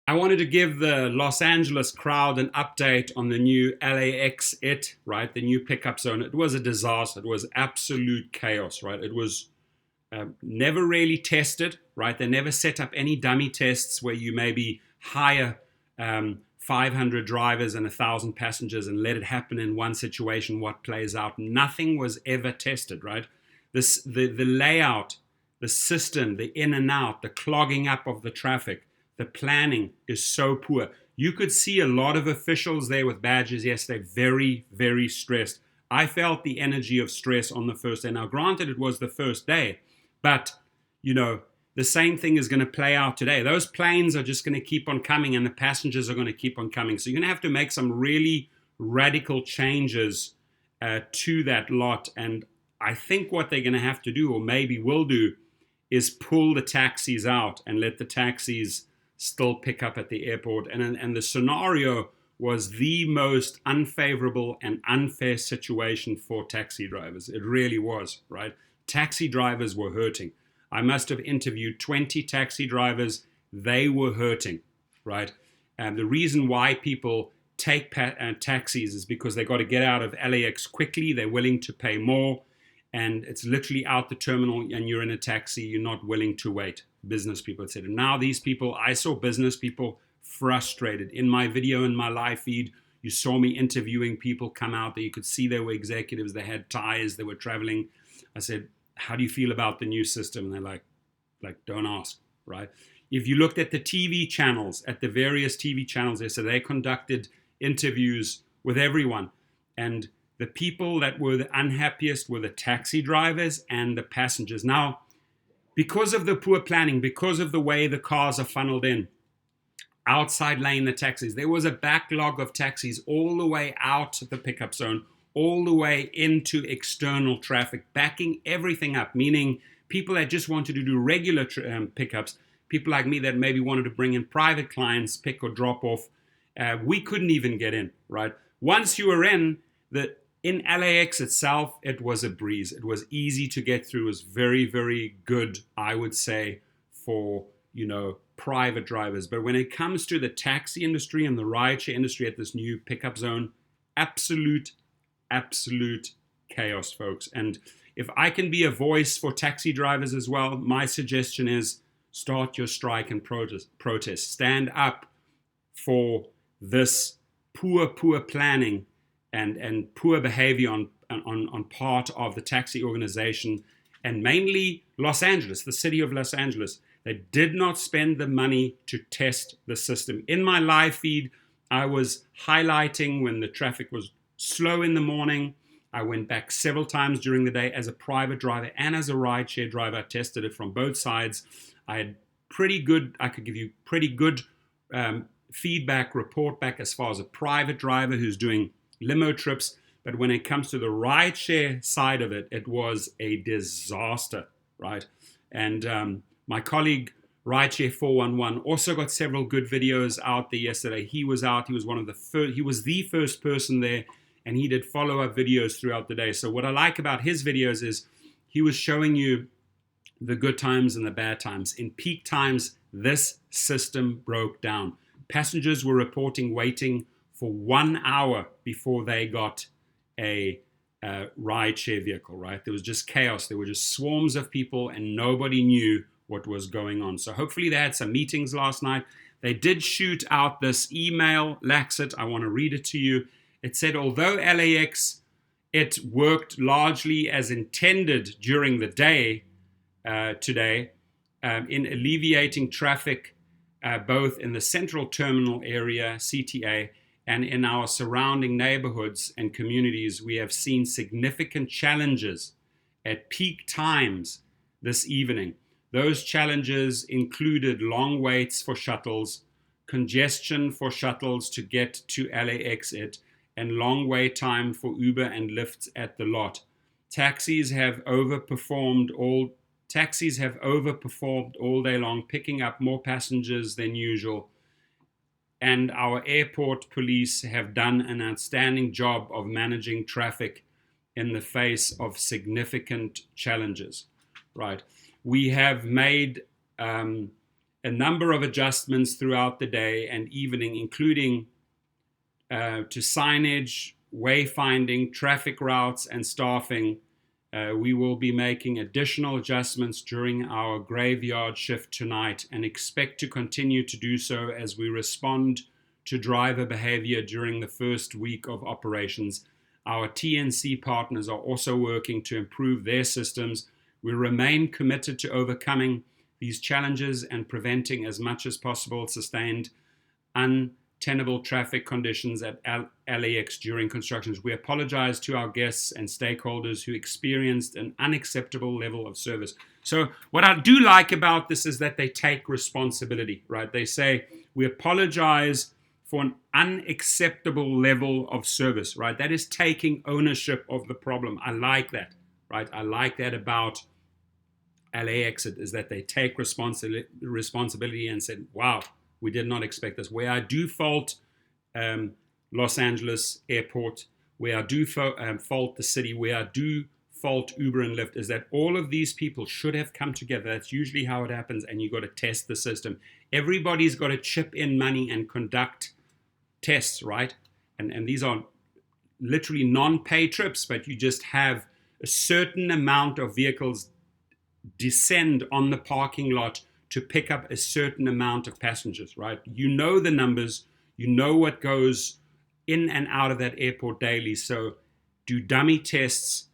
I wanted to give the Los Angeles crowd an update on the new LAX-it, right? The new pickup zone. It was a disaster. It was absolute chaos, right? It was never really tested, right? They never set up any dummy tests where you maybe hire 500 drivers and 1,000 passengers and let it happen in one situation, what plays out. Nothing was ever tested, right? The layout, the system, the in and out, the clogging up of the traffic, the planning is so poor. You could see a lot of officials there with badges yesterday, very, very stressed. I felt the energy of stress on the first day. Now, granted, it was the first day, but, the same thing is going to play out today. Those planes are just going to keep on coming and the passengers are going to keep on coming. So you're going to have to make some really radical changes to that lot. And I think what they're going to have to do, or maybe will do, is pull the taxis out and let the taxis still pick up at the airport. And the scenario was the most unfavorable and unfair situation for taxi drivers. It really was, right? Taxi drivers were hurting. I must have interviewed 20 taxi drivers. They were hurting, right? And the reason why people take taxis is because they got to get out of LAX quickly. They're willing to pay more. And it's literally out the terminal and you're in a taxi. You're not willing to wait. Business people said. And now these people, I saw business people frustrated. In my video, in my live feed, you saw me interviewing people come out there. You could see they were executives. They had ties. They were traveling. I said, how do you feel about the new system? And they're like, don't ask, right? If you looked at the TV channels, at the various TV channels, they conducted interviews with everyone. And the people that were the unhappiest were the taxi drivers and the passengers. Now, because of the poor planning, because of the way the cars are funneled in, outside lane the taxis, there was a backlog of taxis all the way out of the pickup zone, all the way into external traffic, backing everything up, meaning people that just wanted to do regular pickups, people like me that maybe wanted to bring in private clients, pick or drop off, we couldn't even get in, right? Once you were in LAX itself, it was a breeze. It was easy to get through. It was very, very good, I would say, for, private drivers. But when it comes to the taxi industry and the rideshare industry at this new pickup zone, absolute chaos, folks. And if I can be a voice for taxi drivers as well, my suggestion is start your strike and protest. Stand up for this poor planning and poor behavior on part of the taxi organization, and mainly Los Angeles, the city of Los Angeles. They did not spend the money to test the system. In my live feed, I was highlighting when the traffic was slow in the morning. I went back several times during the day as a private driver and as a rideshare driver. I tested it from both sides. I could give you pretty good feedback, report back as far as a private driver who's doing limo trips. But when it comes to the rideshare side of it, it was a disaster, right? And my colleague, Rideshare 411, also got several good videos out there yesterday. He was out. He was he was the first person there, and he did follow-up videos throughout the day. So what I like about his videos is he was showing you the good times and the bad times. In peak times, this system broke down. Passengers were reporting waiting for 1 hour before they got a rideshare vehicle, right? There was just chaos. There were just swarms of people and nobody knew what was going on. So hopefully they had some meetings last night. They did shoot out this email, LAX-it. I want to read it to you. It said, although LAX, it worked largely as intended during the day today in alleviating traffic both in the central terminal area, CTA, and in our surrounding neighborhoods and communities, we have seen significant challenges at peak times this evening. Those challenges included long waits for shuttles, congestion for shuttles to get to LAX-it, and long wait time for Uber and Lyft at the lot. Taxis have overperformed all day long, picking up more passengers than usual. And our airport police have done an outstanding job of managing traffic in the face of significant challenges, right? We have made a a number of adjustments throughout the day and evening, including to signage, wayfinding, traffic routes, and staffing. We will be making additional adjustments during our graveyard shift tonight and expect to continue to do so as we respond to driver behavior during the first week of operations. Our TNC partners are also working to improve their systems. We remain committed to overcoming these challenges and preventing as much as possible sustained untenable traffic conditions at LAX during constructions. We apologize to our guests and stakeholders who experienced an unacceptable level of service. So what I do like about this is that they take responsibility, right? They say, we apologize for an unacceptable level of service, right? That is taking ownership of the problem. I like that, right? I like that about LAX-it, is that they take responsibility and said, wow, we did not expect this. Where I do fault Los Angeles Airport, where I do fault the city, where I do fault Uber and Lyft, is that all of these people should have come together. That's usually how it happens, and you've got to test the system. Everybody's got to chip in money and conduct tests, right? And these are literally non-pay trips, but you just have a certain amount of vehicles descend on the parking lot to pick up a certain amount of passengers, right? You know the numbers, you know what goes in and out of that airport daily. So do dummy tests.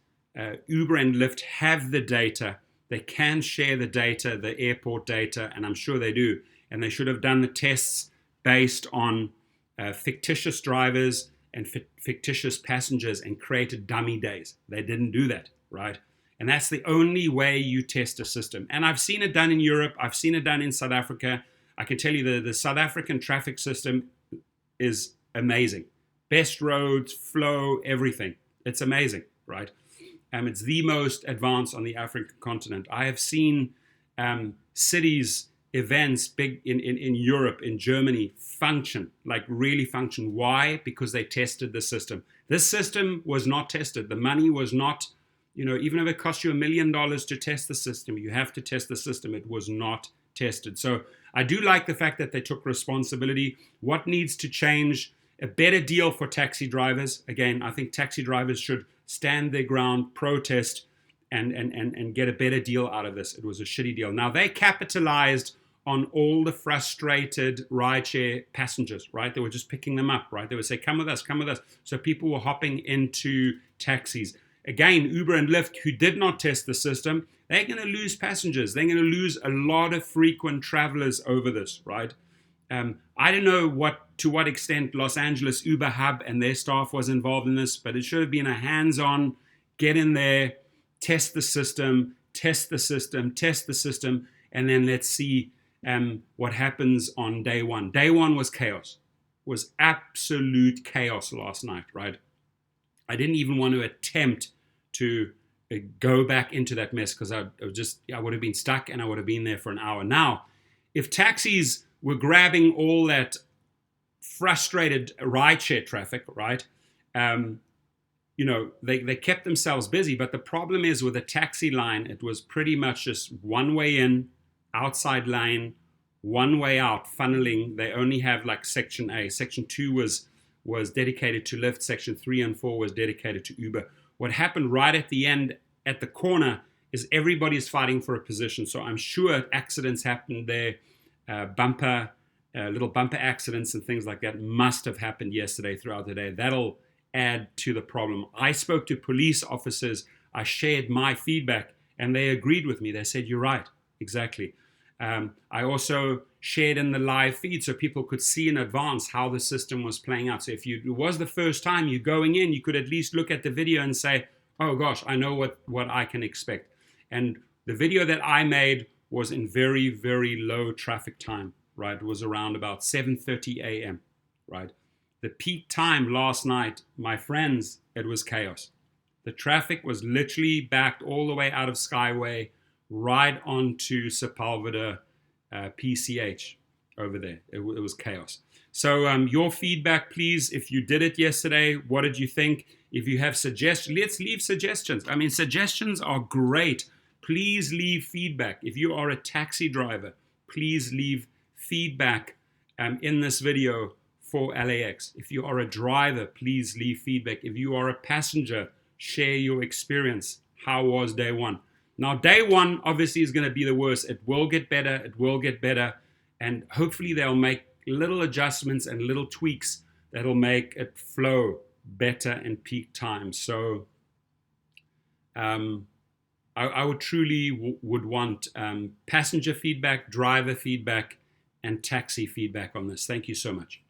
Uber and Lyft have the data. They can share the data, the airport data, and I'm sure they do. And they should have done the tests based on fictitious drivers and fictitious passengers and created dummy days. They didn't do that, right? And that's the only way you test a system. And I've seen it done in Europe. I've seen it done in South Africa. I can tell you the South African traffic system is amazing. Best roads, flow, everything. It's amazing, right? It's the most advanced on the African continent. I have seen cities, events big in Europe, in Germany, function, like really function. Why? Because they tested the system. This system was not tested. The money was not, even if it cost you $1 million to test the system, you have to test the system. It was not tested. So I do like the fact that they took responsibility. What needs to change? A better deal for taxi drivers. Again, I think taxi drivers should stand their ground, protest, and get a better deal out of this. It was a shitty deal. Now, they capitalized on all the frustrated rideshare passengers, right? They were just picking them up, right? They would say, come with us, come with us. So people were hopping into taxis. Again, Uber and Lyft, who did not test the system, they're going to lose passengers. They're going to lose a lot of frequent travelers over this, right? I don't know to what extent Los Angeles Uber Hub and their staff was involved in this, but it should have been a hands-on, get in there, test the system, and then let's see what happens on day one. Day one was chaos, was absolute chaos last night, right? I didn't even want to attempt to go back into that mess because I would have been stuck and I would have been there for an hour. Now, if taxis were grabbing all that frustrated rideshare traffic, right? They kept themselves busy, but the problem is with the taxi line, it was pretty much just one way in, outside lane, one way out, funneling. They only have like section A. Section 2 was dedicated to Lyft. Section 3 and 4 was dedicated to Uber. What happened right at the end, at the corner, is everybody's fighting for a position. So I'm sure accidents happened there. Little bumper accidents and things like that must have happened yesterday throughout the day. That'll add to the problem. I spoke to police officers. I shared my feedback and they agreed with me. They said, you're right, exactly. I also shared in the live feed so people could see in advance how the system was playing out. So if it was the first time you're going in, you could at least look at the video and say, oh gosh, I know what I can expect. And the video that I made was in very, very low traffic time, right? It was around about 7:30 a.m., right? The peak time last night, my friends, it was chaos. The traffic was literally backed all the way out of Skyway right onto Sepulveda PCH over there. It was chaos. So your feedback, please. If you did it yesterday, what did you think? If you have suggestions, let's leave suggestions. I mean, suggestions are great. Please leave feedback. If you are a taxi driver, please leave feedback in this video for LAX. If you are a driver, please leave feedback. If you are a passenger, share your experience. How was day one? Now, day one obviously is going to be the worst. It will get better. It will get better. And hopefully they'll make little adjustments and little tweaks that'll make it flow better in peak times. So I would truly would want passenger feedback, driver feedback, and taxi feedback on this. Thank you so much.